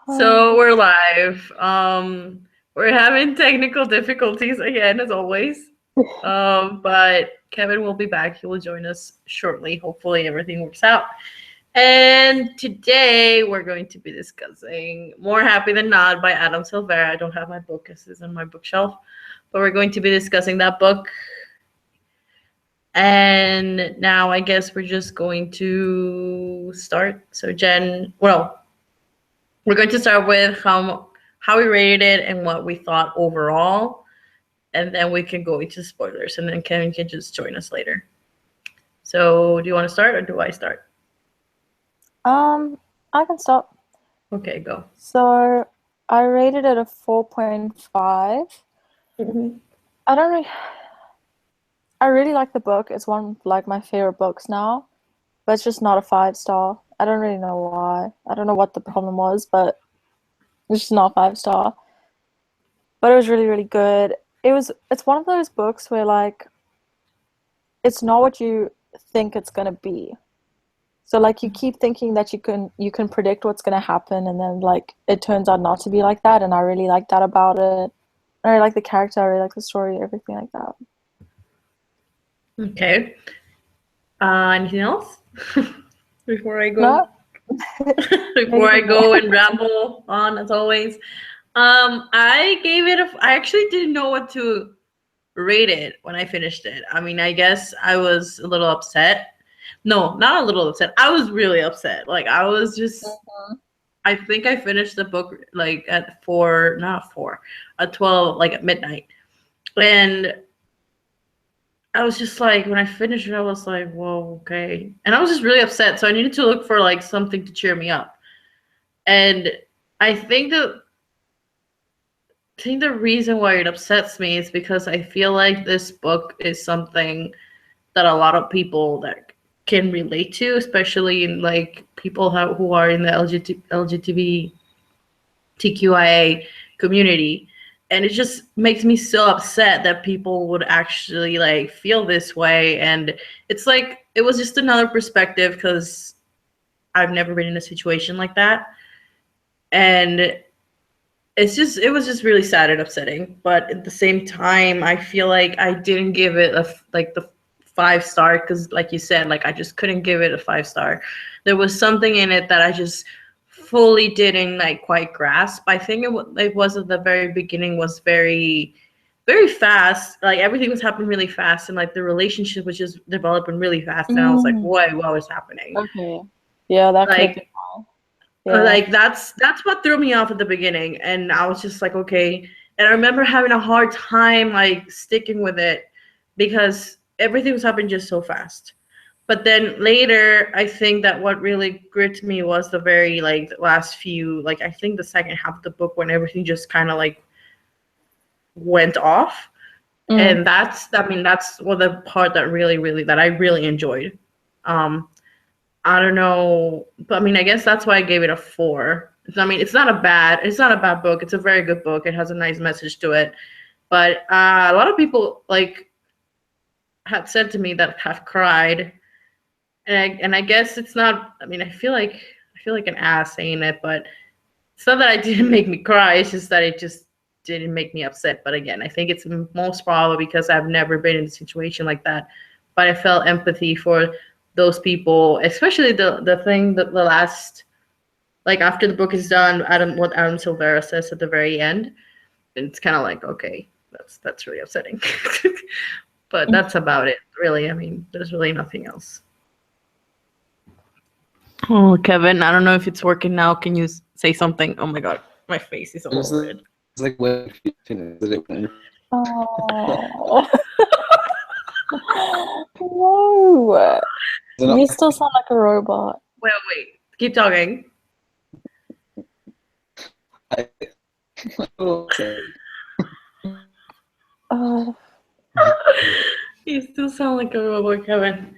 So we're live. We're having technical difficulties again, as always. But Kevin will be back. He will join us shortly. Hopefully, everything works out. And today we're going to be discussing More Happy Than Not by Adam Silvera. I don't have my book because it's on my bookshelf, but we're going to be discussing that book. And now I guess we're just going to start. So we're going to start with how we rated it and what we thought overall, and then we can go into spoilers, and then Kevin can just join us later. So, do you want to start, or do I start? I can start. Okay, go. So I rated it a 4.5. Mm-hmm. I really like the book. It's one of like my favorite books now, but it's just not a 5-star. I don't really know why. I don't know what the problem was, but it's just not 5-star. But it was really, really good. It's one of those books where like it's not what you think it's gonna be. So like you keep thinking that you can predict what's gonna happen, and then like it turns out not to be like that, and I really like that about it. I really like the character, I really like the story, everything like that. Okay. Anything else before I go? No, Before I go and ramble on, as always. I gave it I actually didn't know what to rate it when I finished it. I mean, I guess I was a little upset. No, not a little upset. I was really upset. Like I was just I think I finished the book like at 4, not 4, at 12, like at midnight. And I was just like, when I finished it, I was like, whoa, okay. And I was just really upset. So I needed to look for like something to cheer me up. And I think the reason why it upsets me is because I feel like this book is something that a lot of people that can relate to, especially in like people who are in the LGBTQIA community. And it just makes me so upset that people would actually like feel this way. And it's like it was just another perspective because I've never been in a situation like that. And it was just really sad and upsetting, but at the same time I feel like I didn't give it the 5-star because like you said, like I just couldn't give it a 5-star. There was something in it that I just fully didn't like quite grasp. I think it was at the very beginning was very fast, like everything was happening really fast, and like the relationship was just developing really fast, and I was like, Mm, what was happening? okay. Yeah, that could have been Like why. Yeah. like that's what threw me off at the beginning, and I was just like, okay. And I remember having a hard time like sticking with it because everything was happening just so fast. But then later, I think that what really gripped me was the very like last few, like I think the second half of the book when everything just kind of like went off. Mm. And that's what the part that that I really enjoyed. um I don't know, but I mean, I guess that's why I gave it a 4. I mean, it's not a bad book. It's a very good book. It has a nice message to it. But a lot of people like had said to me that have cried, and I guess it's not. I mean, I feel like an ass saying it, but it's not that it didn't make me cry. It's just that it just didn't make me upset. But again, I think it's most probably because I've never been in a situation like that. But I felt empathy for those people, especially the thing that the last, like after the book is done, what Adam Silvera says at the very end, it's kind of like, okay, that's really upsetting. But that's about it, really. I mean, there's really nothing else. Oh, Kevin, I don't know if it's working now. Can you say something? Oh my god, my face is all red. It's like when you finish it. Oh. No. You still sound like a robot. Wait, keep talking. I, okay. Oh. You still sound like a robot, Kevin.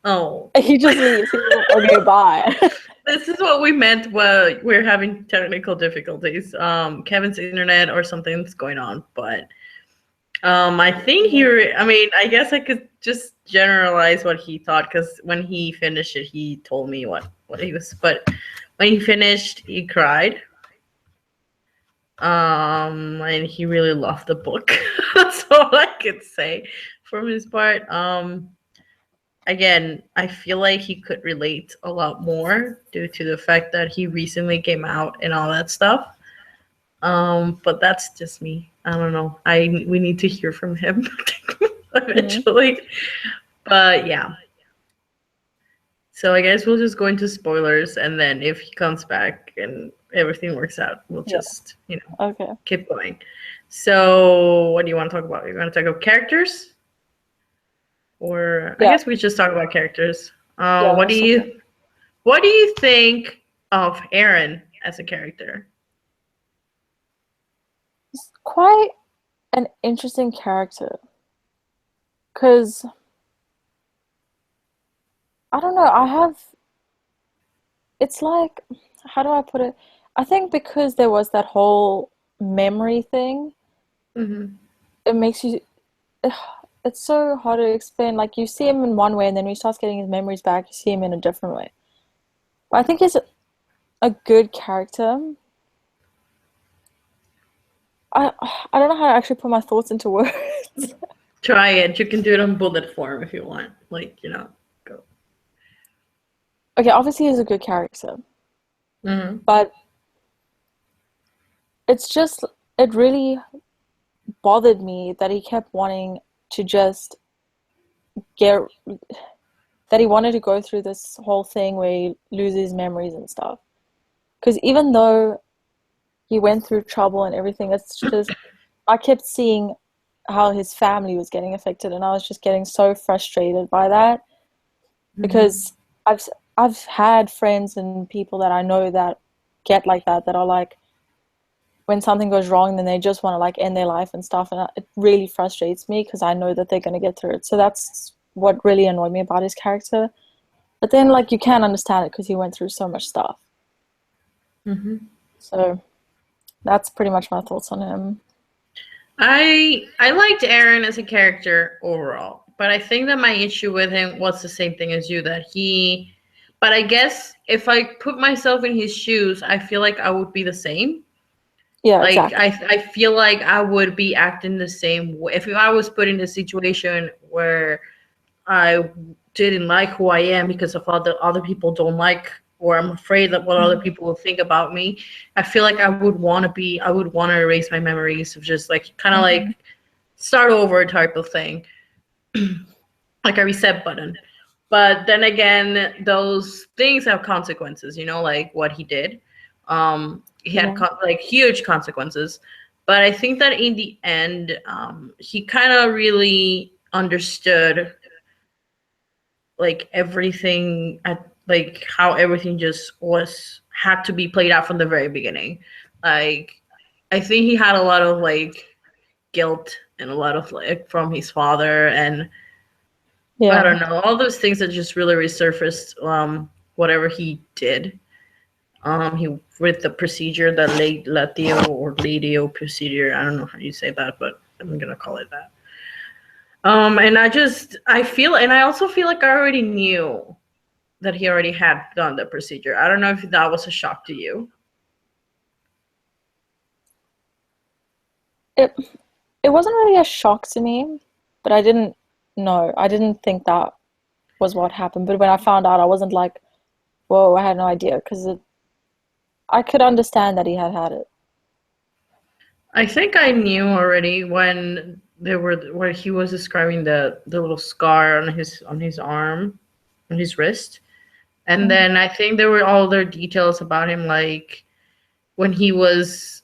Oh. He just leaves. He's like, okay, bye. This is what we meant when we're having technical difficulties. Kevin's internet or something's going on, but I think I mean, I guess I could just generalize what he thought because when he finished it, he told me what he was. But when he finished, he cried. And he really loved the book. That's all I could say from his part. Again, I feel like he could relate a lot more due to the fact that he recently came out and all that stuff. But that's just me. I don't know. We need to hear from him eventually. But yeah. So I guess we'll just go into spoilers, and then if he comes back and everything works out, we'll just Okay. keep going. So what do you want to talk about? You want to talk about characters, or I Yeah. guess we just talk about characters. Yeah, What do that's okay. what do you think of Aaron as a character? It's quite an interesting character. Because, I don't know, it's like, how do I put it? I think because there was that whole memory thing, Mm-hmm. it makes you, it's so hard to explain. Like, you see him in one way, and then when he starts getting his memories back, you see him in a different way. But I think he's a good character. I I don't know how to actually put my thoughts into words. Try it. You can do it on bullet form if you want. Go. Okay, obviously he's a good character, Mm-hmm. but it really bothered me that he kept wanting to just get, that he wanted to go through this whole thing where he loses memories and stuff. Because even though he went through trouble and everything, it's just, I kept seeing how his family was getting affected, and I was just getting so frustrated by that. Because I've had friends and people that I know that get like that are like, when something goes wrong, then they just want to like end their life and stuff, and it really frustrates me because I know that they're going to get through it. So that's what really annoyed me about his character. But then, like, you can't understand it because he went through so much stuff. Mm-hmm. So that's pretty much my thoughts on him. I liked Aaron as a character overall, but I think that my issue with him was the same thing as you, but I guess if I put myself in his shoes, I feel like I would be the same. Yeah, Like exactly. I feel like I would be acting the same way if I was put in a situation where I didn't like who I am because of other people don't like, or I'm afraid that what other people will think about me. I feel like I would want to erase my memories of just like kind of like start over type of thing, like a reset button. But then again, those things have consequences, like what he did. He had Yeah. like huge consequences. But I think that in the end, he kind of really understood like everything at like how everything just was had to be played out from the very beginning. Like I think he had a lot of like guilt and a lot of like from his father, and I Yeah. don't know, all those things that just really resurfaced whatever he did. He with the procedure, the late Latio or Latio procedure. I don't know how you say that, but I'm gonna call it that. And I also feel like I already knew that he already had done the procedure. I don't know if that was a shock to you. It it wasn't really a shock to me, but I didn't know. I didn't think that was what happened. But when I found out, I wasn't like, whoa, I had no idea, because I could understand that he had had it. I think I knew already when where he was describing the little scar on his arm, on his wrist. And then I think there were all other details about him, like when he was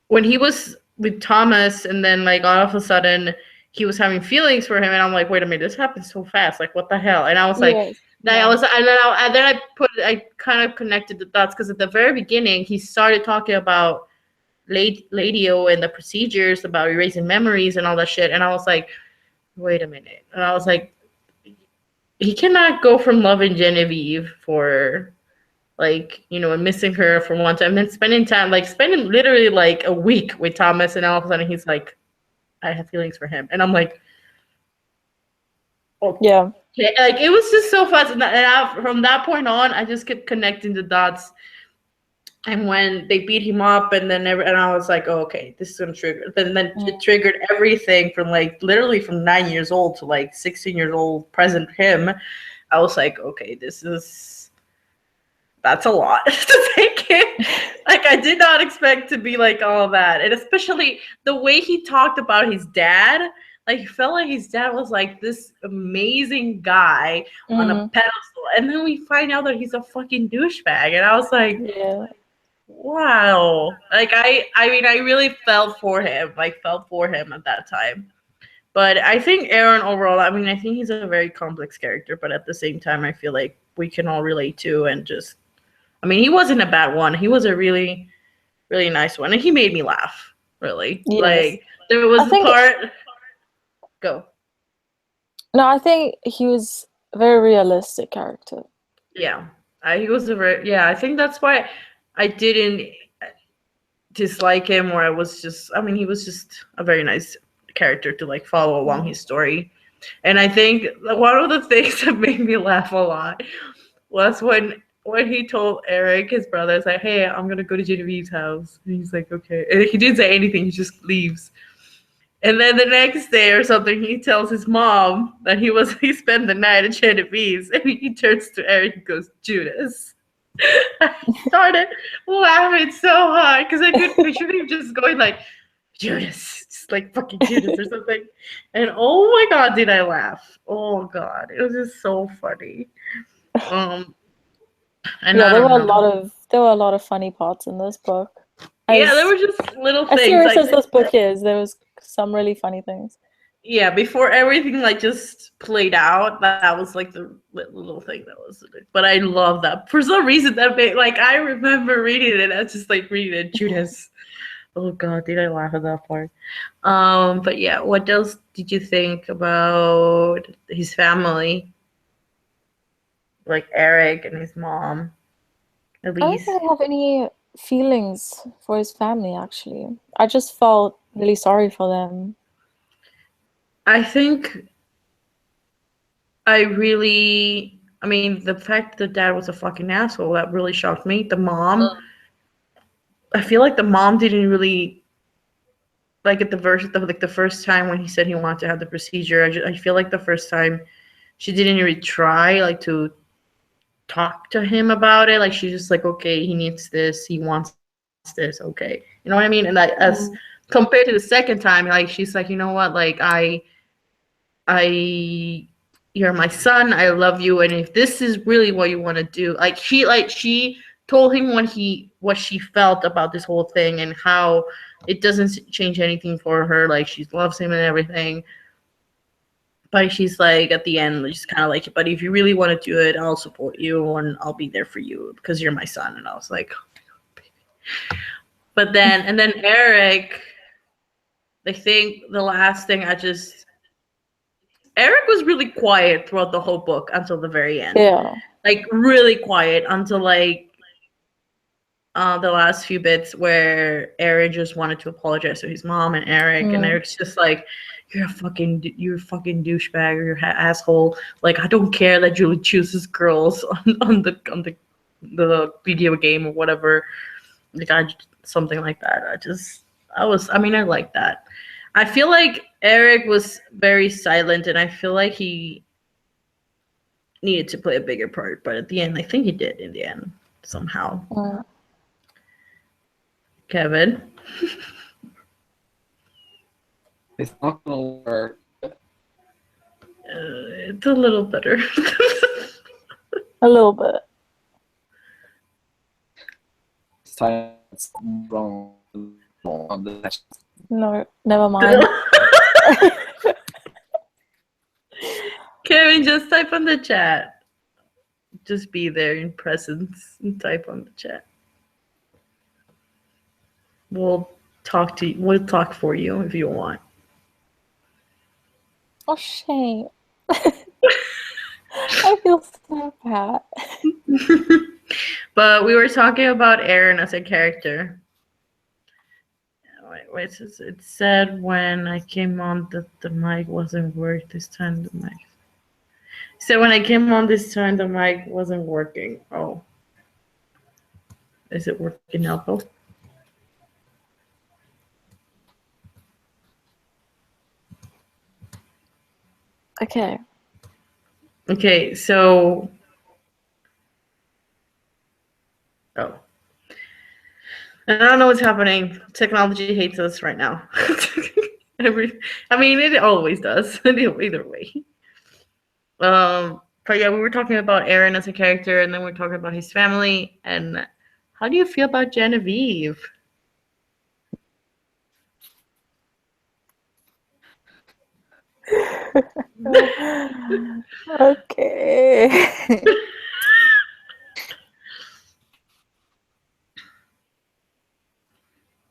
with Thomas, and then like all of a sudden he was having feelings for him, and I'm like, wait a minute, this happened so fast, like what the hell? And I was like, Yes. then I Yeah. was, and then I kind of connected the dots because at the very beginning he started talking about Ladio and the procedures about erasing memories and all that shit, and I was like, wait a minute, and I was like, he cannot go from loving Genevieve for like and missing her for one time, and then spending time like spending literally like a week with Thomas, and all of a sudden he's like, I have feelings for him. And I'm like, oh, Yeah. like it was just so fast. From that point on, I just kept connecting the dots. And when they beat him up, and I was like, oh, okay, this is gonna trigger. Then it triggered everything from like literally from 9 years old to like 16 years old, present him. I was like, okay, that's a lot to take in. Like I did not expect to be like all that, and especially the way he talked about his dad. Like he felt like his dad was like this amazing guy on a pedestal, and then we find out that he's a fucking douchebag, and I was like, Yeah. wow. Like I mean, I really felt for him. Like felt for him at that time. But I think Aaron overall, I mean, I think he's a very complex character, but at the same time, I feel like we can all relate to and just. I mean, he wasn't a bad one. He was a really, really nice one, and he made me laugh. Really, Yes. like there was I a think part. Go. No, I think he was a very realistic character. Yeah, he was a very yeah. I think that's why I didn't dislike him, or I was just. I mean, he was just a very nice character to like follow along his story, and I think one of the things that made me laugh a lot was when he told Eric, his brother, it's like, hey, I'm gonna go to Genevieve's house. And he's like, okay. And he didn't say anything, he just leaves. And then the next day or something, he tells his mom that he spent the night at Genevieve's, and he turns to Eric and goes, Judas. I started laughing so hard because I could picture him just going like, Judas, just like fucking Judas or something. And oh my god, did I laugh? Oh god, it was just so funny. And Yeah, I there don't were know. a lot of funny parts in this book. Yeah, there were just little As things serious like as this book is, there was some really funny things. yeah, before everything like just played out, that was like the little thing that was. But I love that for some reason that made like I remember reading it. I was just like reading it, Judas. Oh God, did I laugh at that part? But yeah, what else did you think about his family, like Eric and his mom, I don't Elise? really have any feelings for his family, actually. I just felt really sorry for them. I think I mean, the fact that dad was a fucking asshole, that really shocked me. The mom, I feel like the mom didn't really, like at the first time when he said he wanted to have the procedure, I feel like the first time she didn't really try, like, to talk to him about it. Like, she's just like, okay, he needs this, he wants this, okay. You know what I mean? And that, as compared to the second time, like, she's like, you know what, like, I you're my son, I love you, and if this is really what you want to do, she told him what she felt about this whole thing and how it doesn't change anything for her, like she loves him and everything, but she's like at the end just kind of like, but if you really want to do it, I'll support you and I'll be there for you because you're my son. And I was like, but then Eric, I think the last thing Eric was really quiet throughout the whole book until the very end. Yeah. Like really quiet until like the last few bits where Eric just wanted to apologize to his mom and Eric, and Eric's just like, you're a fucking douchebag, or you're an asshole. Like I don't care that Julie chooses girls on the video game or whatever. Like something like that. I mean, I like that. I feel like Eric was very silent, and I feel like he needed to play a bigger part. But at the end, I think he did in the end somehow. Kevin? It's not gonna work. It's a little better. A little bit. It's time it's wrong on the No, never mind. Kevin, just type on the chat. Just be there in presence and type on the chat. We'll talk for you if you want. Oh, shame. I feel so bad. But we were talking about Aaron as a character. wait. It said when I came on that the mic wasn't working this time. The mic. So when I came on this time, the mic wasn't working. Oh, is it working now, though? Okay. Okay, so oh, I don't know what's happening. Technology hates us right now. I mean, it always does. Either way. But yeah, we were talking about Aaron as a character, and then we're talking about his family. And how do you feel about Genevieve? Okay.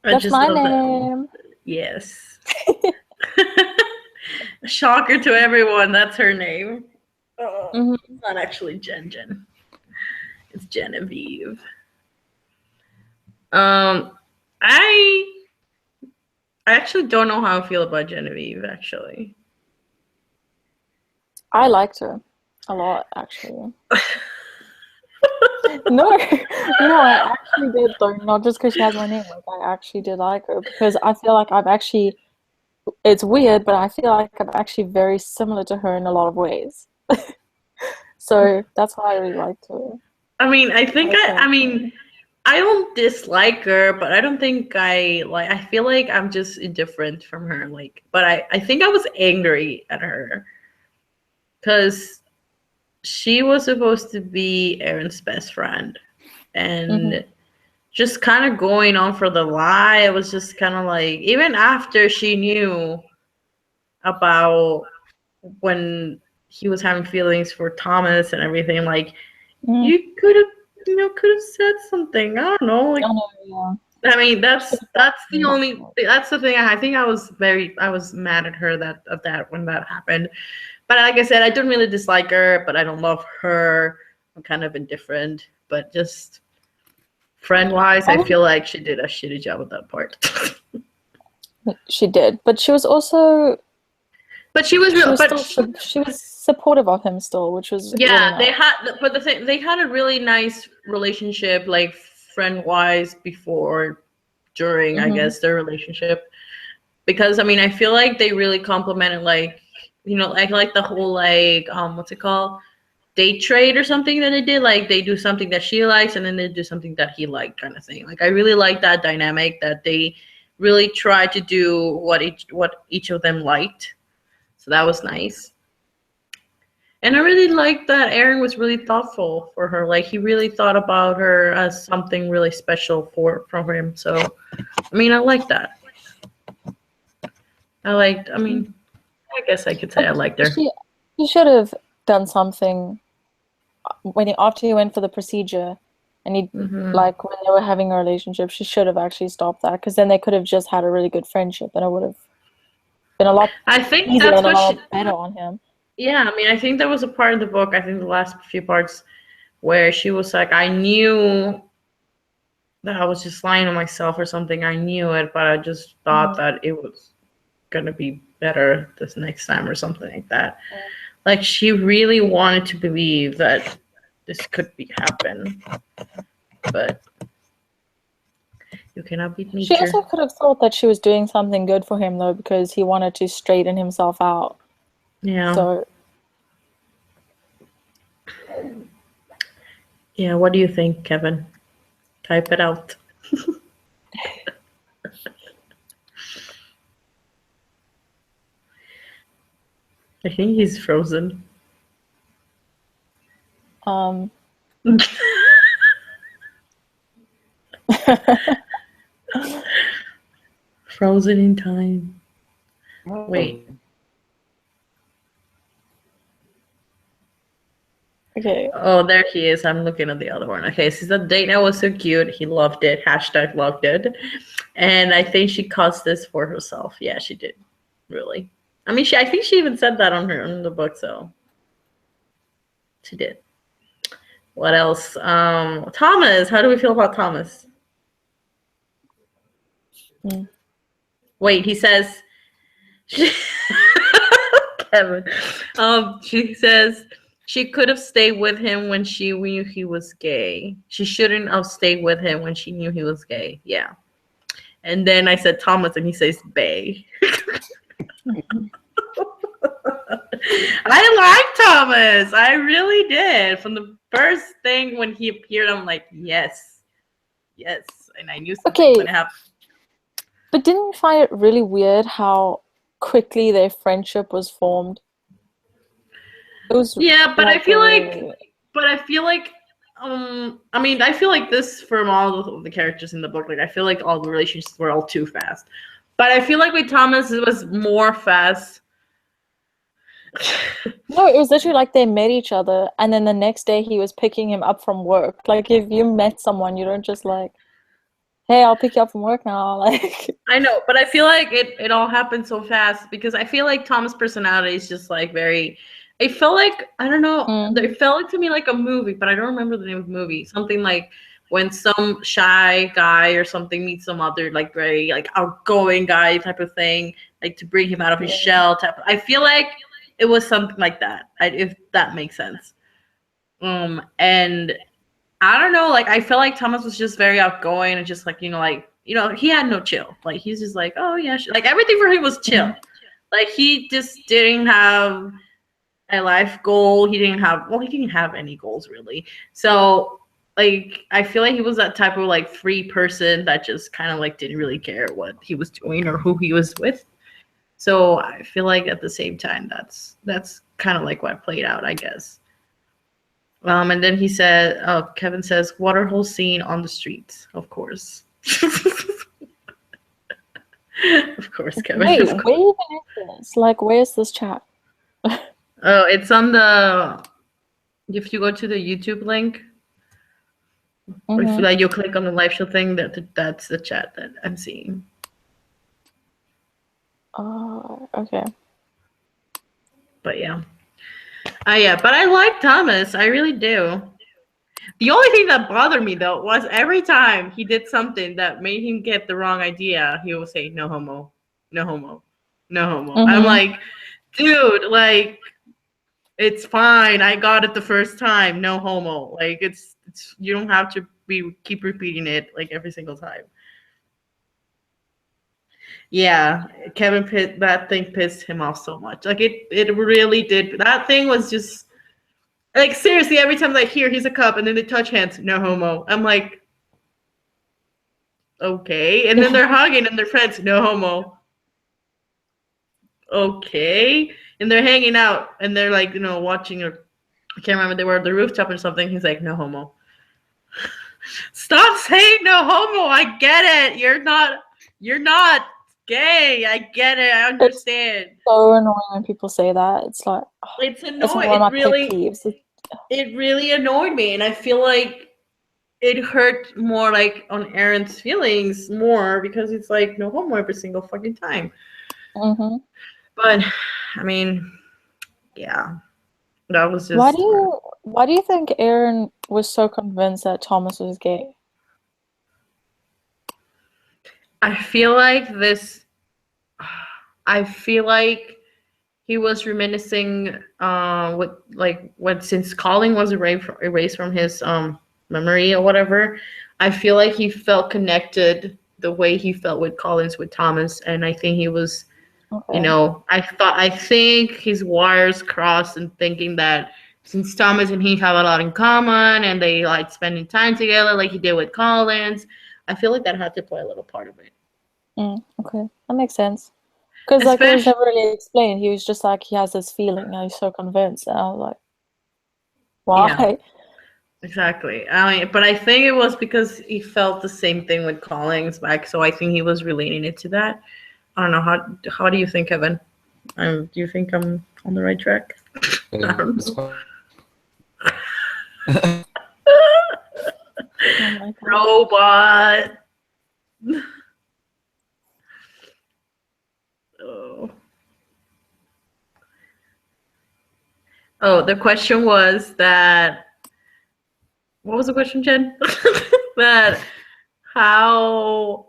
I That's just my love that. name. Yes. Shocker to everyone. That's her name. Mhm. It's not actually Jen. It's Genevieve. Um, I I actually don't know how I feel about Genevieve. Actually, I liked her a lot, actually. No, no, I actually did though. Not just because she has my name. Like I actually did like her because I feel like I've actually. It's weird, but I feel like I'm actually very similar to her in a lot of ways. So that's why I really liked her. I mean, I think Her I mean, character. I don't dislike her, but I don't think I like. I feel like I'm just indifferent from her. Like, but I think I was angry at her because she was supposed to be Aaron's best friend, Hmm. and just kind of going on for the lie. It was just kind of like even after she knew about when he was having feelings for Thomas and everything, like Mm. you could have could have said something. I don't know, like I know, yeah. I mean that's the Mm. only that's the thing. I think I was mad at her that when that happened. But like I said, I don't really dislike her, but I don't love her. I'm kind of indifferent, but just friend wise, I I was, feel like she did a shitty job with that part. she did, but she was also But she was she real. was still she was supportive of him still, which was really Yeah, they nice. had, but the thing they had a really nice relationship, like friend wise, before, during, I Hmm. guess, their relationship. Because I mean, I feel like they really complimented, like like the whole what's it called, date trade or something that they did. Like they do something that she likes, and then they do something that he liked, kind of thing. Like I really like that dynamic that they really tried to do what each of them liked. So that was nice. And I really liked that Aaron was really thoughtful for her. Like he really thought about her as something really special from him. So I mean, I like that. I mean, I guess I could say But I liked her. he should have done something when after he went for the procedure, and he Hmm. like when they were having a relationship, she should have actually stopped that because then they could have just had a really good friendship, and it would have been a lot I think easier that's and a what lot she. better on him. Yeah, I mean, I think there was a part of the book. I think the last few parts where she was like, I knew that I was just lying to myself or something. I knew it, but I just thought Mm. that it was gonna be better this next time or something like that. Like she really wanted to believe that this could be happen, but you cannot beat She nature. also could have thought that she was doing something good for him though, because he wanted to straighten himself out. Yeah. So Yeah. What do you think, Kevin? Type it out. I think he's frozen. um Frozen in time. Wait. okay. Oh, there he is. I'm looking at the other one. Okay, so the Dana was so cute. He loved it. Hashtag loved it. And I think she caused this for herself. Yeah, she did. Really. I mean, I think she even said that on the book, so she did. What else? Thomas. How do we feel about Thomas? Mm. Wait, he says, Kevin. She says she could have stayed with him when she knew he was gay. She shouldn't have stayed with him when she knew he was gay. Yeah. And then I said Thomas, and he says Bay. I like Thomas. I really did. From the first thing when he appeared, I'm like, yes, yes. And I knew something was Okay, gonna happen. but didn't you find it really weird how quickly their friendship was formed? It was Yeah, but I like feel really. like, I mean, I feel like this from all of the characters in the book. Like, I feel like all the relationships were all too fast. But I feel like with Thomas, it was more fast. No, it was literally like they met each other, and then the next day he was picking him up from work. Like if you met someone, you don't just like, hey, I'll pick you up from work now. Like, I know, but I feel like it all happened so fast because I feel like Tom's personality is just like very. It felt like I don't know. It felt like to me like a movie, but I don't remember the name of the movie. Something like when some shy guy or something meets some other like very like outgoing guy type of thing, like to bring him out of his shell type. I feel like it was something like that. If that makes sense. And I don't know, like I felt like Thomas was just very outgoing and just like, he had no chill. Like he's just like, oh yeah, like everything for him was chill. Like he just didn't have a life goal. He didn't have any goals really. So like I feel like he was that type of like free person that just kind of like didn't really care what he was doing or who he was with. So I feel like at the same time that's kind of like what played out, I guess. And then he said, Kevin says, waterhole scene on the streets, of course. Of course, Kevin. wait, Of course. where even is this? Like, where's this chat? Oh, it's on the. If you go to the YouTube link, or if Mm-hmm. like you click on the live show thing, that's the chat that I'm seeing. Oh, okay. But yeah, yeah. But I like Thomas. I really do. The only thing that bothered me though was every time he did something that made him get the wrong idea, he would say no homo, no homo, no homo. I'm Mm-hmm. like, dude, like it's fine. I got it the first time, no homo. Like it's you don't have to keep repeating it like every single time. Yeah, that thing pissed him off so much. Like it really did. That thing was just like seriously, every time I hear he's a cup and then they touch hands, no homo. I'm like, okay. And then they're hugging and they're friends, no homo. Okay. And they're hanging out and they're like, watching, or I can't remember, they were at the rooftop or something. He's like, no homo. Stop saying no homo. I get it. You're not gay. I get it. I understand. It's so annoying when people say that. It's like, It's it's annoying. one of my pet peeves. It really annoyed me, and I feel like it hurt more like on Aaron's feelings more because it's like no homo every single fucking time. Mm-hmm. But I mean, yeah, that was just. Why do you think Aaron was so convinced that Thomas was gay? I feel like this. I feel like he was reminiscing since Colin was erased from his memory or whatever. I feel like he felt connected the way he felt with Collins with Thomas, and I think he was. Okay. I think his wires crossed and thinking that since Thomas and he have a lot in common and they like spending time together like he did with Collins, I feel like that had to play a little part of it. Okay, that makes sense. Because like it was Especially, never really explained. He was just like he has this feeling and he's so convinced. And I was like, why? yeah, exactly. I mean, but I think it was because he felt the same thing with Collins back, so I think he was relating it to that. I don't know how do you think, Kevin? Do you think I'm on the right track? I don't It's know. Oh my god. Robot. Oh. Oh, the question was that. What was the question, Jen? That how.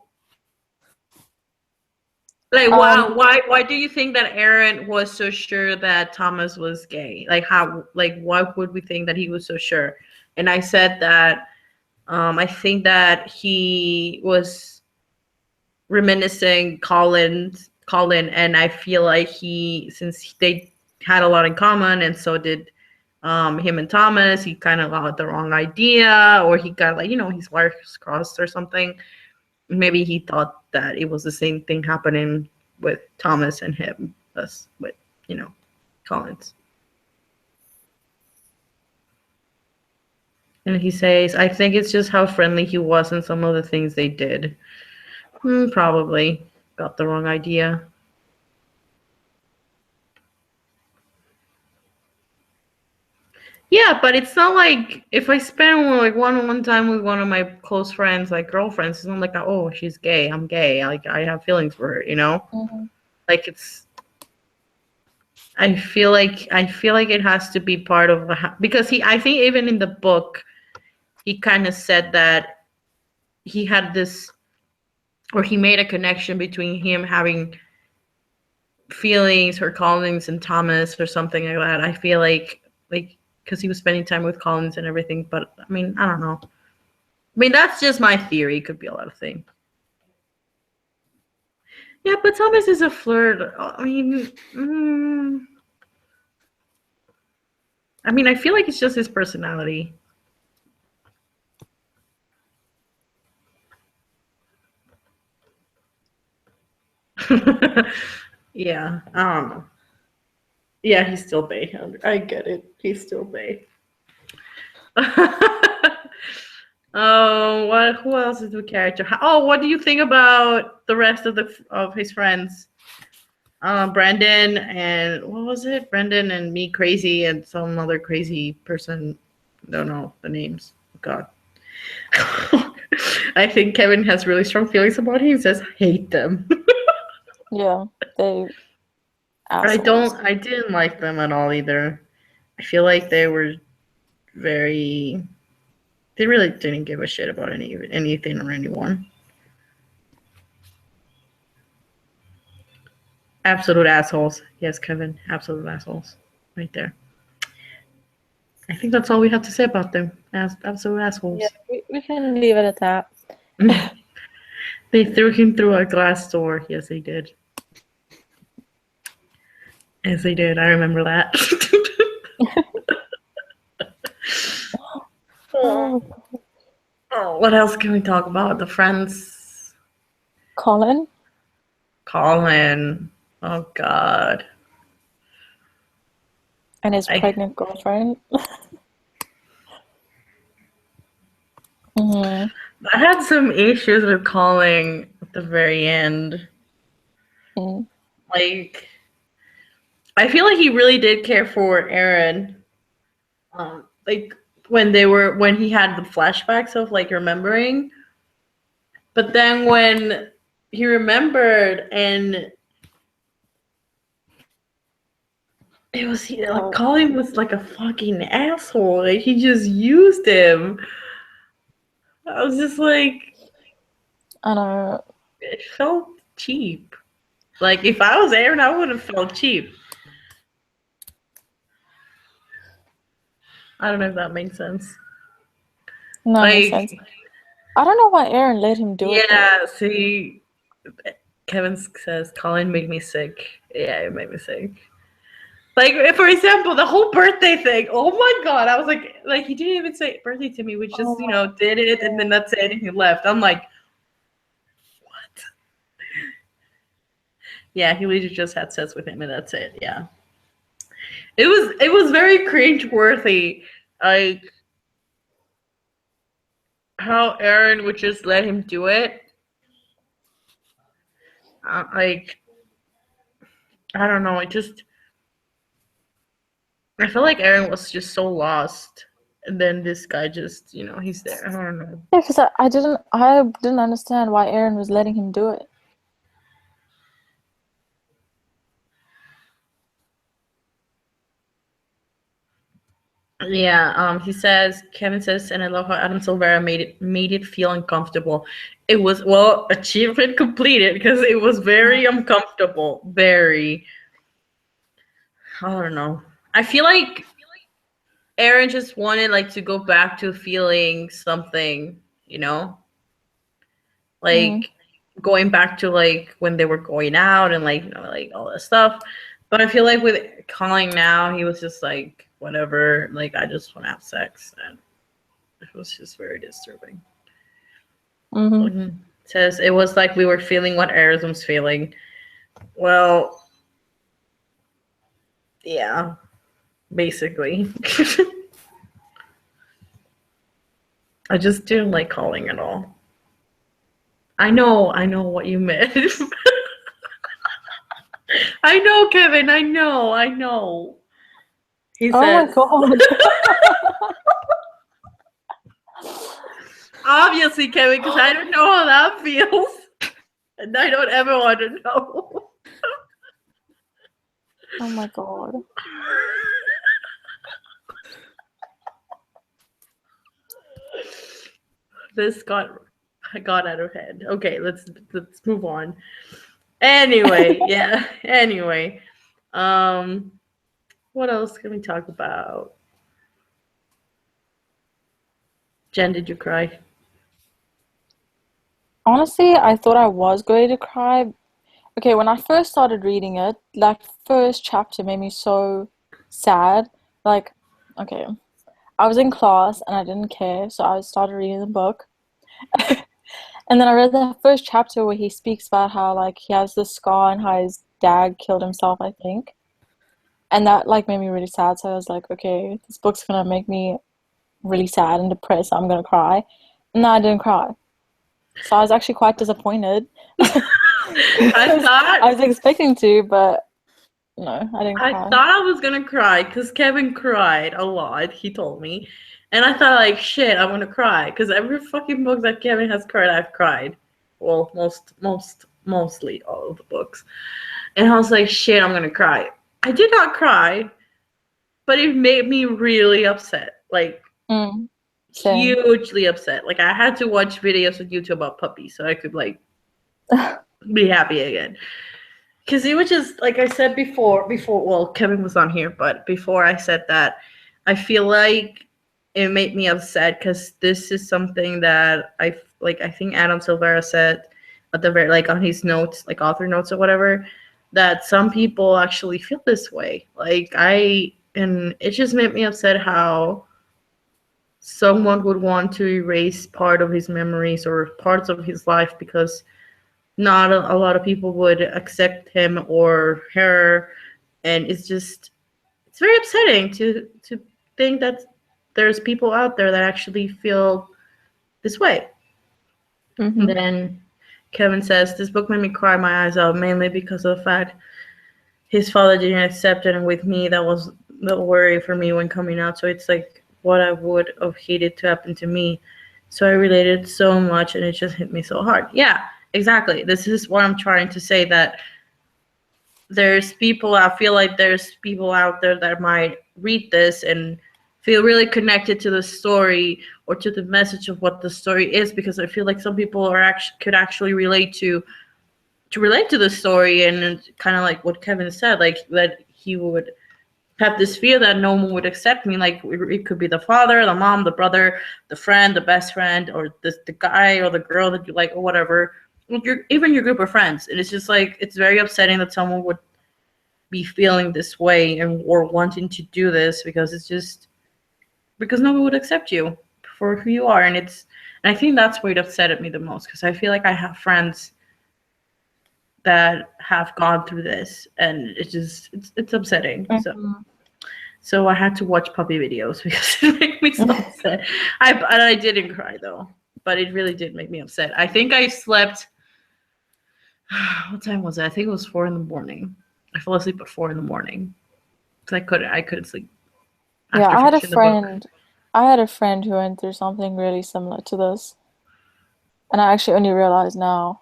Like, Um, wow, why do you think that Aaron was so sure that Thomas was gay? Like, how, like, why would we think that he was so sure? And I said that I think that he was reminiscing Colin, and I feel like since they had a lot in common, and so did him and Thomas, he kind of got the wrong idea, or he got like, his wires crossed or something. Maybe he thought that it was the same thing happening with Thomas and him as with, Collins. And he says, I think it's just how friendly he was and some of the things they did. Probably got the wrong idea. Yeah, but it's not like if I spend like one time with one of my close friends, like girlfriends, it's not like, oh, she's gay, I'm gay, like I have feelings for her. mhm. Like it's. I feel like it has to be part of because I think even in the book, he kind of said that he had this, or he made a connection between him having feelings for Collins and Thomas or something like that. I feel like because he was spending time with Collins and everything. But I mean, I don't know. I mean, that's just my theory. It could be a lot of things. Yeah, but Thomas is a flirt. I mean, I feel like it's just his personality. Yeah, I don't know. Yeah, he's still Bay. I get it. He's still Bay. Oh, what? Who else is the character? Oh, what do you think about the rest of his friends? Brandon and what was it? Brandon and me crazy and some other crazy person. Don't know the names. God. I think Kevin has really strong feelings about him. He says hate them. Yeah, they I assholes. don't. I didn't like them at all either. I feel like they were very. They really didn't give a shit about anything or anyone. Absolute assholes. Yes, Kevin. Absolute assholes. Right there. I think that's all we have to say about them. As absolute Yeah, assholes. we can leave it at that. They threw him through a glass door. Yes, they did. Yes, they did. I remember that. Oh, Oh, what else can we talk about? The friends. Colin Colin. Oh God. and his I pregnant girlfriend. Hmm. I had some issues with Colin at the very end. Mm. Like I feel like he really did care for Aaron. Like when he had the flashbacks of like remembering, but then when he remembered and like Oh, Colin was like a fucking asshole. Like he just used him. I was just like, I know. it felt cheap. Like if I was Aaron, I would have felt cheap. I don't know if that makes sense. That makes Like, sense. I don't know why Aaron let him do it though. yeah, see, Kevin says Colin made me sick. Yeah, it made me sick. Like, for example, the whole birthday thing. Oh my god, I was like he didn't even say birthday to me. We just, Oh my did it, and then that's it, and he left. I'm like, what? Yeah, he literally just had sex with him, and that's it. Yeah, it was very cringe worthy. Like how Aaron would just let him do it. Like I don't know. I feel like Aaron was just so lost, and then this guy just, he's there. I don't know. Yeah, because I didn't understand why Aaron was letting him do it. Yeah, he says, Kevin says, and I love how Adam Silvera made it feel uncomfortable. It was, well, achievement completed because it was very uncomfortable. Very. I don't know. I feel like Aaron just wanted like to go back to feeling something, you know? Mm. Like going back to like when they were going out and like, like all that stuff. But I feel like with Colin now, he was just like, whatever, like I just want to have sex. And it was just very disturbing. Mm-hmm. Mhm. Says it was like we were feeling what Aaron was feeling. Well, yeah, basically. I just didn't like calling at all. I know what you meant. I know, Kevin, I know. He Oh my says, god. obviously, Kevin, because I don't know how that feels. And I don't ever want to know. Oh my god. This got out of hand. Okay, let's move on. Anyway, yeah. Anyway, um, what else can we talk about? Jen, did you cry? Honestly, I thought I was going to cry. Okay, when I first started reading it, that first chapter made me so sad. Like, okay, I was in class and I didn't care, so I started reading the book. And then I read the first chapter where he speaks about how like he has this scar and how his dad killed himself, I think. And that like made me really sad. So I was like, okay, this book's gonna make me really sad and depressed. So I'm gonna cry. No, I didn't cry. So I was actually quite disappointed. I Because I thought was expecting to, but no, I didn't I cry. thought I was gonna cry because Kevin cried a lot. He told me, and I thought like, shit, I'm gonna cry because every fucking book that Kevin has cried, I've cried. Well, mostly all of the books, and I was like, shit, I'm gonna cry. I did not cry, but it made me really upset, like Mm, same. hugely upset. Like I had to watch videos on YouTube about puppies so I could like be happy again. Because it was just like I said before, well, Kevin was on here, but before I said that, I feel like it made me upset because this is something that I think Adam Silvera said at the very, like on his notes, like author notes or whatever, that some people actually feel this way. And it just made me upset how someone would want to erase part of his memories or parts of his life because not a lot of people would accept him or her, and it's very upsetting to think that there's people out there that actually feel this way. And Mm-hmm. then Kevin says this book made me cry my eyes out mainly because of the fact his father didn't accept it, and with me that was the worry for me when coming out. So it's like what I would have hated to happen to me. So I related so much, and it just hit me so hard. Yeah, exactly. This is what I'm trying to say, that I feel like there's people out there that might read this and feel really connected to the story or to the message of what the story is, because I feel like some people could actually relate to the story, and kind of like what Kevin said, like that he would have this fear that no one would accept me. Like it could be the father, the mom, the brother, the friend, the best friend, or the guy or the girl that you like, or whatever. Even your group of friends. And it's just like it's very upsetting that someone would be feeling this way and or wanting to do this because it's just because no one would accept you for who you are. And I think that's what upset me the most, because I feel like I have friends that have gone through this, and it's upsetting. Mm-hmm. So I had to watch puppy videos because it made me so upset. I didn't cry though, but it really did make me upset. I think I slept. What time was it? I think it was 4 in the morning. I fell asleep at 4 in the morning because I couldn't sleep Yeah, after finishing the book. I had a friend who went through something really similar to this, and I actually only realized now.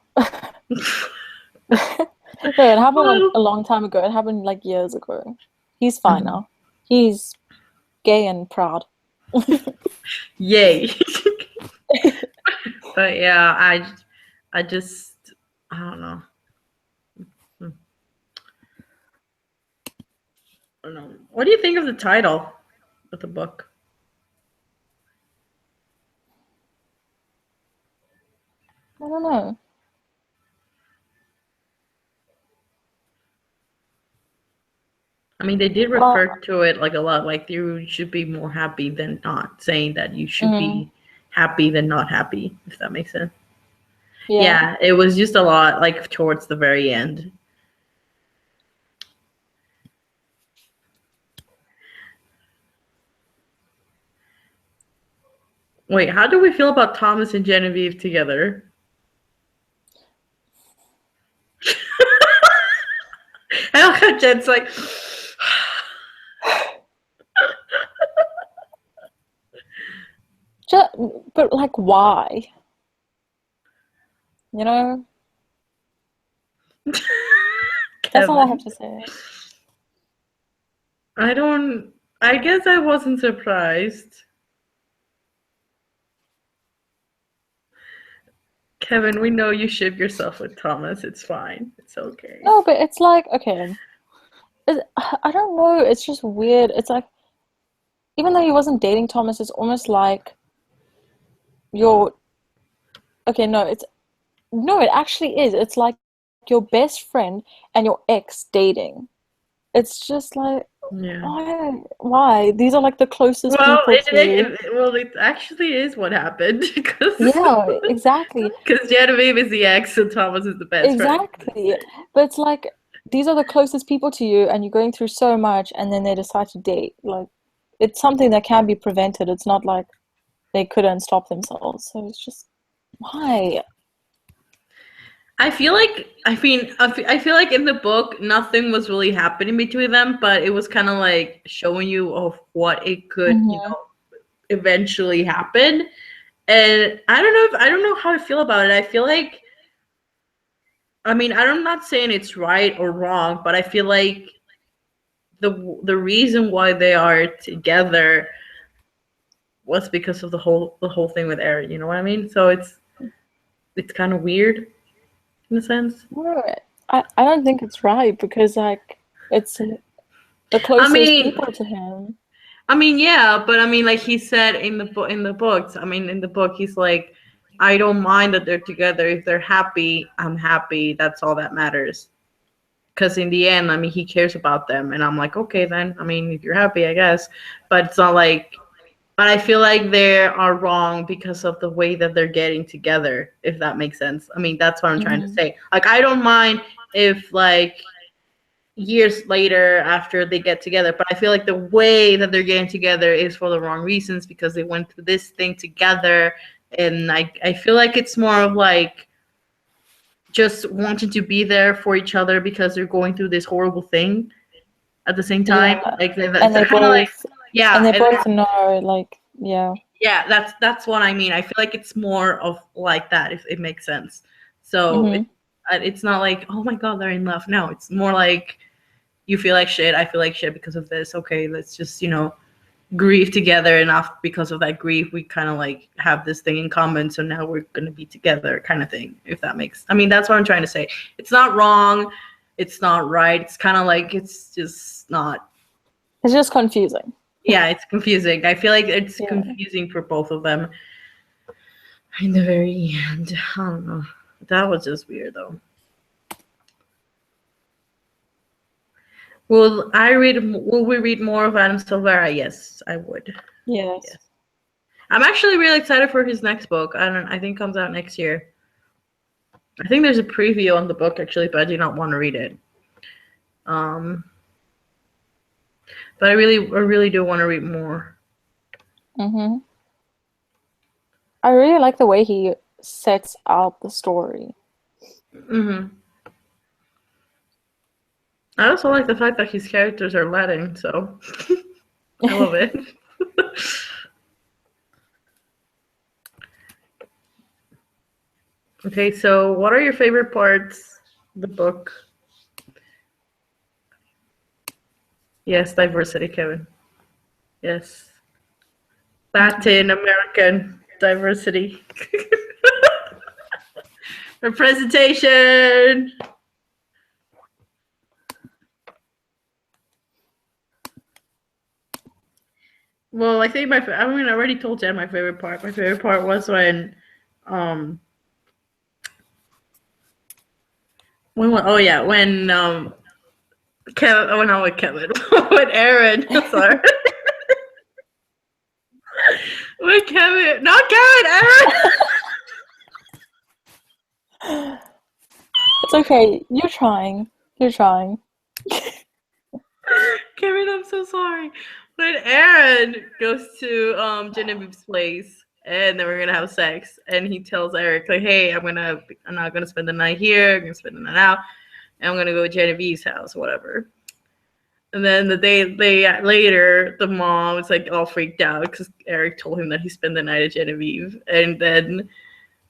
No, it happened like Oh, a long time ago. It happened like years ago. He's fine mhm. now. He's gay and proud. Yay. But yeah, I just, I don't know. Hmm. I don't know. What do you think of the title of the book? I don't know. I mean, they did Well, refer to it like a lot, like you should be more happy than not, saying that you should mm, be happy than not happy, if that makes sense. yeah. Yeah, it was just a lot like towards the very end. Wait, how do we feel about Thomas and Genevieve together? I look at Jen's like, Just, but like, why? You know, that's all I have Kevin. to say. I don't, I guess I wasn't surprised. Kevin, we know you ship yourself with Thomas. It's fine. It's okay. No, but it's like, okay, I don't know. It's just weird. It's like, even though he wasn't dating Thomas, it's almost like you're, okay, no, it actually is. It's like your best friend and your ex dating. It's just like, Yeah. why? Wwhy? These are like the closest Well, people to you. it actually is what happened because Yeah, exactly. Genevieve is the ex and Thomas is the best friend. Exactly. But it's like these are the closest people to you and you're going through so much and then they decide to date. Like it's something that can be prevented. It's not like they couldn't stop themselves. So it's just why? I feel like I feel like in the book nothing was really happening between them, but it was kind of like showing you of what it could, Mm-hmm. eventually happen. And I don't know how I feel about it. I feel like I'm not saying it's right or wrong, but I feel like the reason why they are together was because of the whole thing with Eric. You know what I mean? So it's kind of weird in a sense. No, I don't think it's right because like it's the I closest mean, people to him. yeah, but like he said in the book, in the book, he's like, I don't mind that they're together. If they're happy, I'm happy. That's all that matters. Because in the end, he cares about them, and I'm like, okay, then. If you're happy, I guess. But it's not like. But I feel like they are wrong because of the way that they're getting together. If that makes sense. That's what I'm trying to Mm-hmm. say. Like, I don't mind if like years later after they get together, but I feel like the way that they're getting together is for the wrong reasons because they went through this thing together, and I feel like it's more of like just wanting to be there for each other because they're going through this horrible thing at the same time. Yeah. Like And that's they kind of like both and yeah, they and both know like yeah. yeah, that's what I mean. I feel like it's more of like that, if it makes sense. So Mm-hmm. it's not like, oh my god, they're in love. No, it's more like you feel like shit, I feel like shit because of this. Okay, let's just grieve together enough because of that grief. We kind of like have this thing in common, so now we're gonna be together, kind of thing. If that makes, that's what I'm trying to say. It's not wrong. It's not right. It's kind of like it's just not. It's just confusing. Yeah, it's confusing. I feel like it's Yeah. confusing for both of them. In the very end, I don't know. That was just weird, though. Will we read more of Adam Silvera? Yes, I would. Yes. Yes. I'm actually really excited for his next book. I think it comes out next year. I think there's a preview on the book actually, but I do not want to read it. But I really do want to read more. Mm-hmm. I really like the way he sets out the story. Hmm. I also like the fact that his characters are Latin, so I love it. Okay, so what are your favorite parts of the book? Yes, diversity, Kevin. Yes. Latin American diversity. Representation. Well, I think I mean, I already told Jen my favorite part. My favorite part was um, when Kevin, oh no, with Kevin, with Aaron, sorry, with Kevin, not Kevin, Aaron. It's okay. You're trying. You're trying. Kevin, I'm so sorry. When Aaron goes to Genevieve's place and then we're gonna have sex, and he tells Eric like, "Hey, I'm not gonna spend the night here. I'm gonna spend the night out, and I'm gonna go to Genevieve's house, whatever." And then the day later, the mom is like all freaked out because Eric told him that he spent the night at Genevieve, and then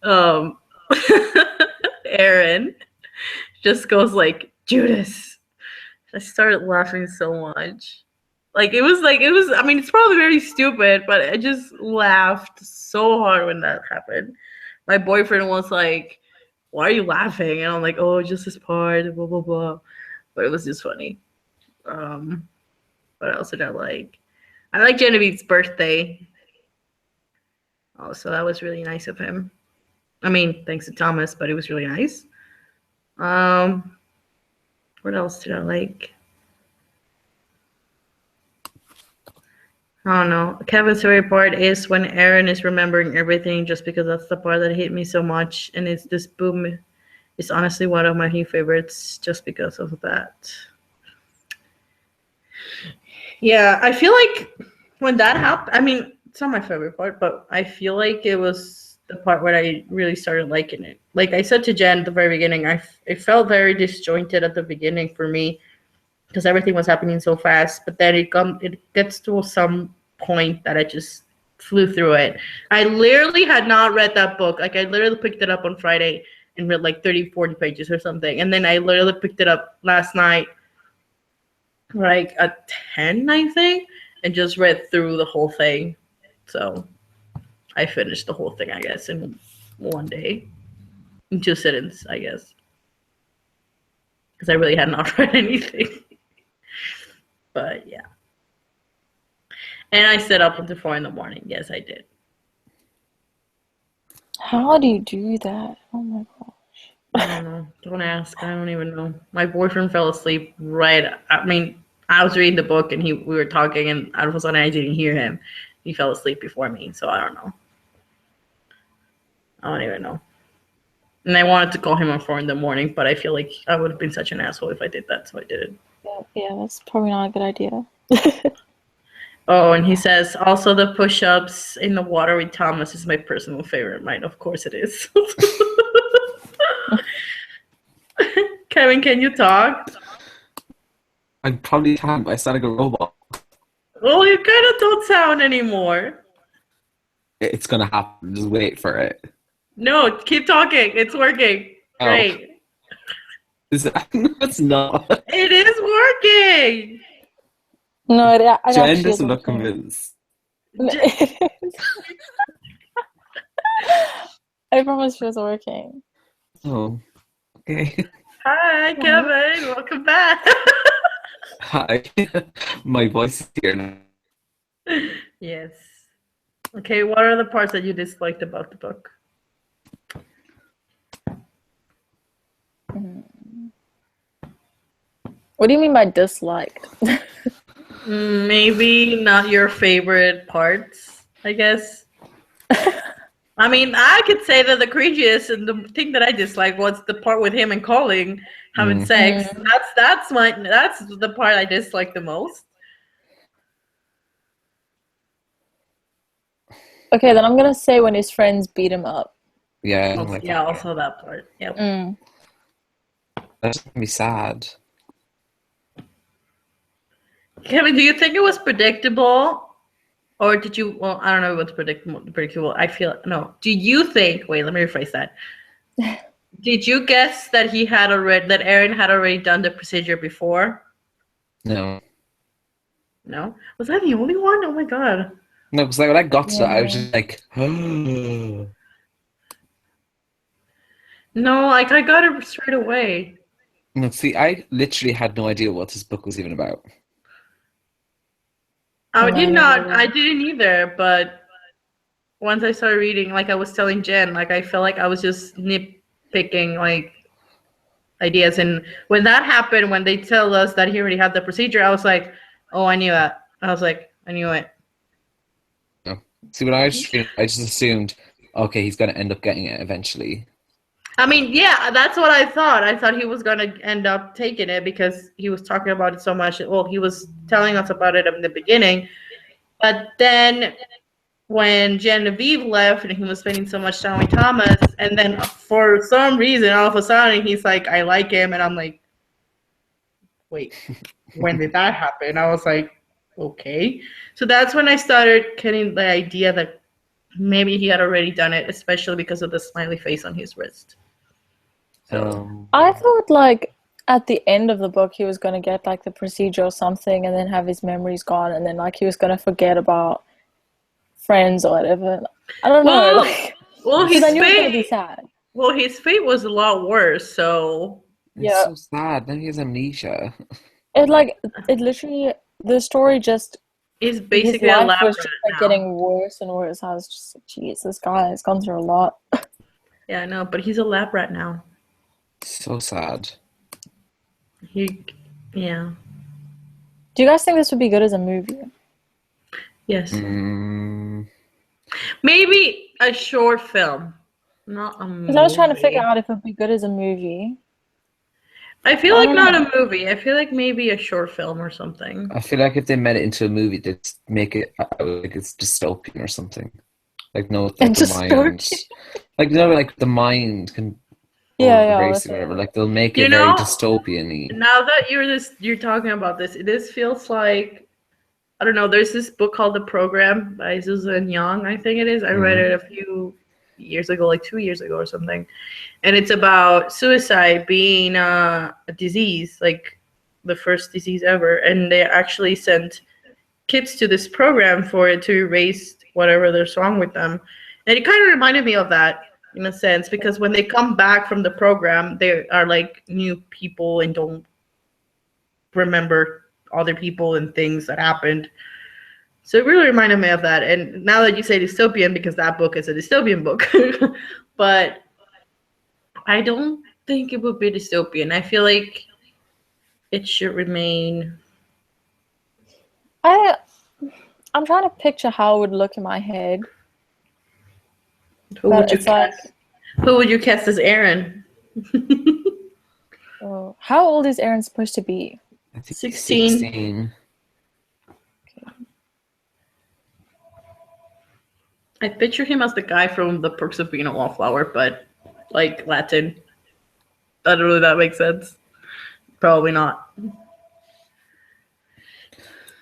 um, Aaron just goes like, "Judas." I started laughing so much. It was. I mean, it's probably very stupid, but I just laughed so hard when that happened. My boyfriend was like, "Why are you laughing?" And I'm like, "Oh, just this part, blah blah blah." But it was just funny. What else did I like? I like Genevieve's birthday. Oh, so that was really nice of him. I mean, thanks to Thomas, but it was really nice. What else did I like? I don't know. Kevin's favorite part is when Aaron is remembering everything, just because that's the part that hit me so much. And it's this boom. It's honestly one of my new favorites just because of that. Yeah, I feel like when that happened, I mean, it's not my favorite part, but I feel like it was the part where I really started liking it. Like I said to Jen at the very beginning, it felt very disjointed at the beginning for me because everything was happening so fast. But then it gets to some point that I just flew through it. I literally had not read that book. Like I literally picked it up on Friday and read like 30, 40 pages or something. And then I literally picked it up last night, like at 10, I think, and just read through the whole thing. So I finished the whole thing, I guess, in one day. In 2 sittings, I guess. Because I really had not read anything. But yeah. And I stayed up until 4 in the morning. Yes, I did. How do you do that? Oh my gosh. I don't know. Don't ask. I don't even know. My boyfriend fell asleep I was reading the book and we were talking, and all of a sudden I didn't hear him. He fell asleep before me, so I don't know. I don't even know. And I wanted to call him at 4 in the morning, but I feel like I would have been such an asshole if I did that, so I didn't. Yeah, that's probably not a good idea. Oh, and he says, also the push-ups in the water with Thomas is my personal favorite. Mine, of course it is. Kevin, can you talk? I probably can't, but I sound like a robot. Well, you kind of don't sound anymore. It's gonna happen. Just wait for it. No, keep talking. It's working. Oh. Great. It's not. It is working. No, it Jen actually doesn't is look working. convinced. I promise she was working. Oh, okay. Hi, Kevin. Welcome back. Hi. My voice is here now. Yes. Okay, what are the parts that you disliked about the book? What do you mean by disliked? Maybe not your favorite parts, I guess. I mean, I could say that the cringiest and the thing that I dislike was the part with him and Colin having sex. That's the part I dislike the most. Okay, then I'm gonna say when his friends beat him up. Yeah, I don't like that. Also that part. Yep. That's gonna be sad. Kevin, do you think it was predictable, or did you? Well, I don't know what's predictable. I feel no. Do you think? Wait, let me rephrase that. Did you guess that Aaron had already done the procedure before? No. No, was I the only one? Oh my god. No, because like when I got to that, I was Yeah. just like, no. No, like I got it straight away. See, I literally had no idea what this book was even about. I No, did neither not. did I I. didn't either. But once I started reading, like I was telling Jen, like I felt like I was just nitpicking like ideas. And when that happened, when they tell us that he already had the procedure, I was like, oh, I knew that. I was like, I knew it. No. See, when I was just reading, I just assumed, okay, he's going to end up getting it eventually. I mean, yeah, that's what I thought. I thought he was gonna end up taking it because he was talking about it so much. Well, he was telling us about it in the beginning, but then when Genevieve left and he was spending so much time with Thomas, and then for some reason, all of a sudden, he's like, "I like him," and I'm like, "Wait, when did that happen?" I was like, "Okay." So that's when I started getting the idea that maybe he had already done it, especially because of the smiley face on his wrist. So. I thought like at the end of the book he was gonna get like the procedure or something, and then have his memories gone, and then like he was gonna forget about friends or whatever. I don't know, Well, like well, because I his knew it was gonna be fate. sad. Well, his fate was a lot worse. So It's Yeah, so sad. Now he has amnesia. it like it literally the story just he's his basically a life lab was rat just like now. getting worse and worse. I was just like, geez, this guy has gone through a lot. Yeah, I know, but he's a lab rat now. So sad. He, yeah, Do you guys think this would be good as a movie? yes, Mm, maybe a short film, not a Because I was trying to figure movie. out if it would be good as a movie. I feel I like don't not know. a movie. I feel like maybe a short film or something. I feel like if they made it into a movie, they'd make it like it's dystopian or something. Like no, like And the just mind, like like the mind can yeah, or yeah, erase with it, whatever. it. Like they'll make it You very know, dystopian-y. now that you're talking about this, this feels like I don't know. There's this book called The Program by Susan Young, I think it is. I read Mm. it a few years ago, like 2 years ago or something. And it's about suicide being a disease, like the first disease ever. And they actually sent kids to this program for it to erase whatever there's wrong with them. And it kind of reminded me of that in a sense, because when they come back from the program, they are like new people and don't remember other people and things that happened. So it really reminded me of that. And now that you say dystopian, because that book is a dystopian book, but I don't think it would be dystopian. I feel like it should remain. I I'm trying to picture how it would look in my head, Who but would you it's like, cast? Who would you cast as Aaron? oh, how old is Aaron supposed to be? I think he's 16. 16. I picture him as the guy from The Perks of Being a Wallflower, but like Latin. I don't know if that makes sense. Probably not.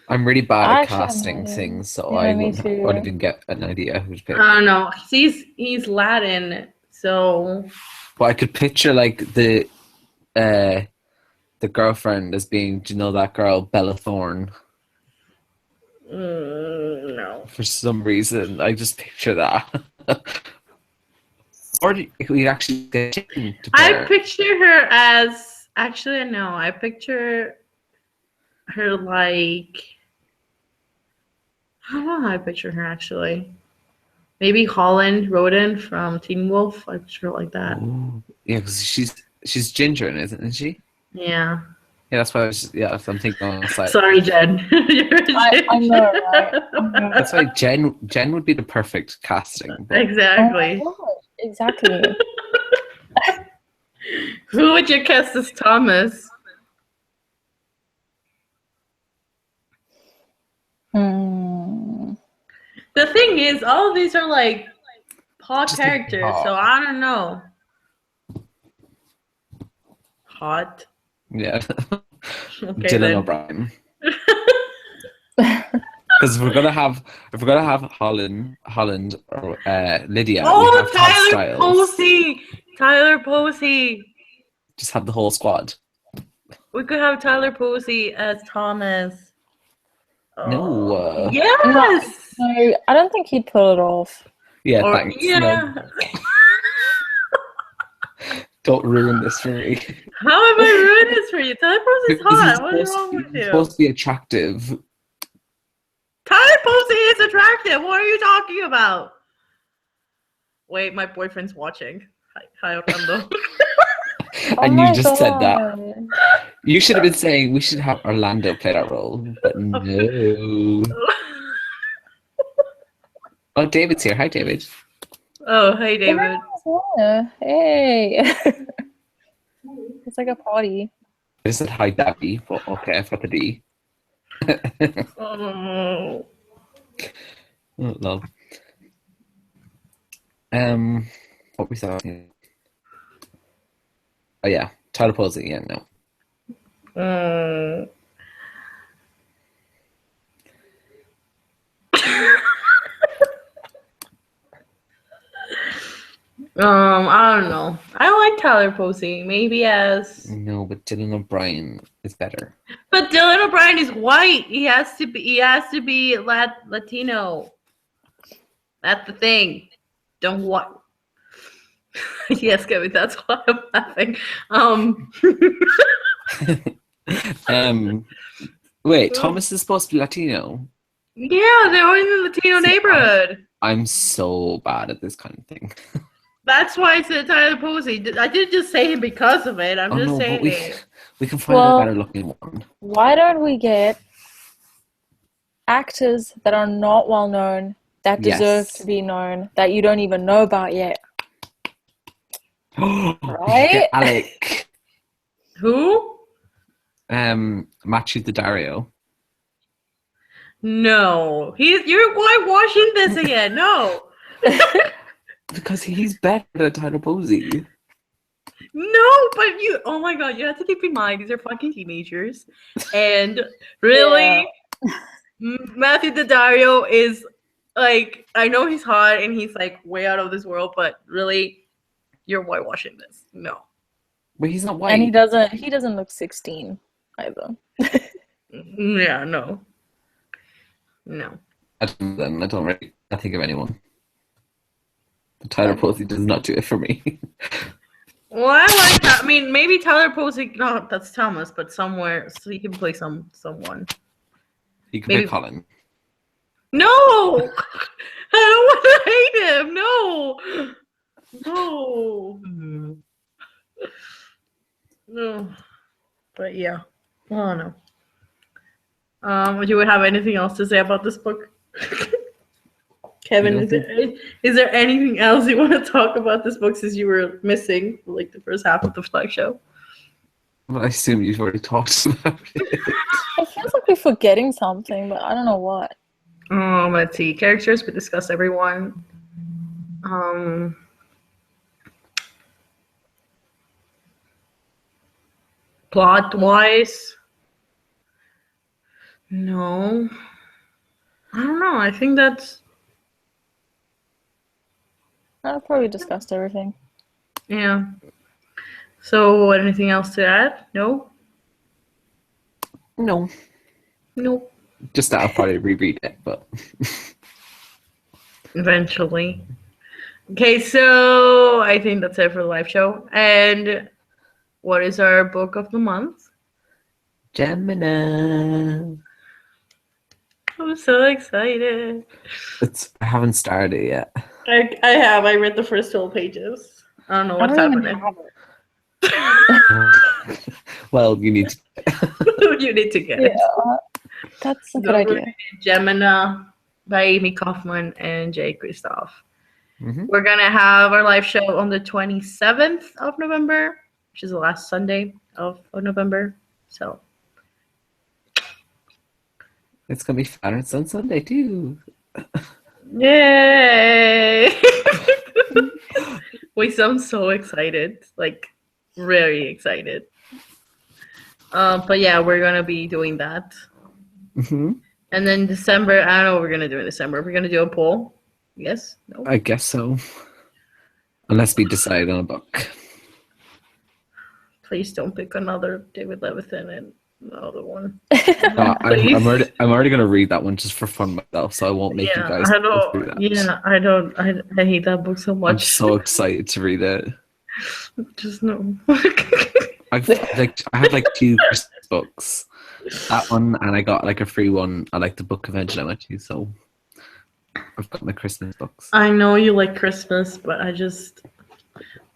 I'm really bad I at actually have no casting idea. things, so Yeah, I me wouldn't too. even get an idea who to I pick. don't know. He's Latin, so But I could picture like the girlfriend as being, do you know that girl Bella Thorne? no. For some reason, I just picture that. Or we actually get Jane to play I her. picture her as actually no. I picture her like I don't know how I picture her actually. Maybe Holland Roden from Teen Wolf. I picture her like that. Oh, yeah, because she's ginger, isn't she? Yeah. Yeah, that's why I was. Yeah, I'm thinking on the side. Sorry, Jen. You're a I know, ginger. right? I know. That's why Jen would be the perfect casting, but Oh my Exactly. god, exactly. Who would you cast as Thomas? Hmm. The thing is, all of these are like hot just like characters, so hot. I don't know. Hot. Yeah, Okay Dylan then. O'Brien. Because if we're gonna have Holland or Lydia, we Oh, have to have Tyler Styles. Posey. Tyler Posey. Just have the whole squad. We could have Tyler Posey as Thomas. No. Yes. No, I don't think he'd pull it off. Yeah, Or thanks. yeah. No, don't ruin this for me. How have I ruined this for you? Tyler Posey is Because hot. What is wrong with he's you? supposed to be attractive. Tyler Posey is attractive. What are you talking about? Wait, my boyfriend's watching. Hi, Orlando. And my you just said that. God. You should have been saying we should have Orlando play that role, but no. Oh, David's here. Hi, David. Oh, hey, David. Yeah. Hey. It's like a party. I just said hi, Dabby, but okay, I've got the D. Oh. Oh, lol. What we saw? Oh yeah, Tyler Posey. Yeah, no. I don't know. I like Tyler Posey. Maybe as, No, but Dylan O'Brien is better. but Dylan O'Brien is white. He has to be. He has to be Latino. That's the thing. Don't what? Yes, Kevin. That's why I'm laughing. Wait, Thomas is supposed to be Latino. Yeah, they're in the Latino neighborhood. I'm so bad at this kind of thing. That's why I said Tyler Posey. I didn't just say him because of it. I'm just saying but it. we can find a better looking one. Why don't we get actors that are not well known, that deserve Yes. to be known, that you don't even know about yet? Right? Alec. Who? Matthew Daddario. No. You're whitewashing this again. No. Because he's better than Tyler Posey. No, but oh my god, you have to keep in mind these are fucking teenagers. And really, Matthew Daddario is like, I know he's hot and he's like way out of this world, but really, you're whitewashing this. No. But he's not white. And he doesn't look 16 either. Yeah, no. No. I don't really think of anyone. But Tyler Posey does not do it for me. Well, I like that. I mean, maybe Tyler Posey. No, that's Thomas, but somewhere so he can play someone. He can play Colin. No, I don't want to hate him. No. No. But yeah, I don't know. Do you have anything else to say about this book? Kevin, is there anything else you want to talk about this book since you were missing like the first half of the flag show? Well, I assume you've already talked about it. It feels like we're forgetting something, but I don't know what. Let's see. Characters, we discussed everyone. Plot-wise, no. I don't know. I think that's... I've probably discussed everything. Yeah. So, anything else to add? No? No. Nope. Just that I'll probably reread it, but... Eventually. Okay, so I think that's it for the live show. And what is our book of the month? Gemini. I'm so excited. I haven't started yet. I have. I read the first 12 pages. I don't know what's happening. Well, you need to. You need to get it. That's a good idea. Gemini by Amy Kaufman and Jay Kristoff. Mm-hmm. We're going to have our live show on the 27th of November, which is the last Sunday of November. So It's going to be fun. It's on Sunday, too. Yay! We sound so excited. Like, very excited. But yeah, we're going to be doing that. Mm-hmm. And then December, I don't know what we're going to do in December. We're going to do a poll. Yes? No? I guess so. Unless we decide on a book. Please don't pick another David Levithan and the other one. I'm Please. already gonna read that one just for fun myself, so I won't make you Yeah, guys I go through don't. that. Yeah, I don't. I hate that book so I'm much. so excited to read it. Just no. I have like two Christmas books. That one, and I got like a free one at like the book convention I went to. So I've got my Christmas books. I know you like Christmas, but I just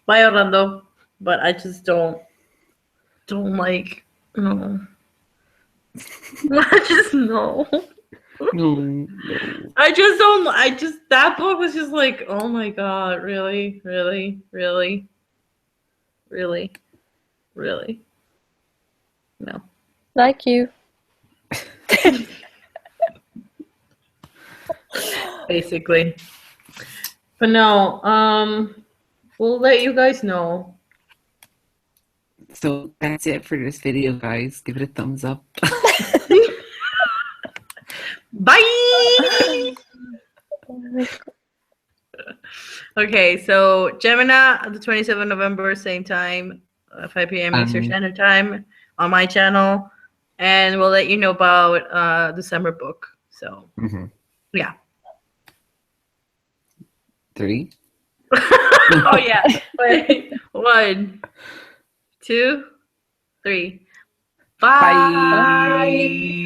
bye Orlando, but I just don't like no. I just no. No. I just don't. I just that book was just like, oh my god, really, really, really, really, really. No. Like you. Basically. But no, we'll let you guys know. So that's it for this video, guys. Give it a thumbs up. Bye. Okay, so Gemini, the 27th of November, same time, 5 p.m. Eastern Standard Time on my channel, and we'll let you know about December book. So, yeah. 3. Oh yeah. Wait. 1, 2, 3. Bye. Bye.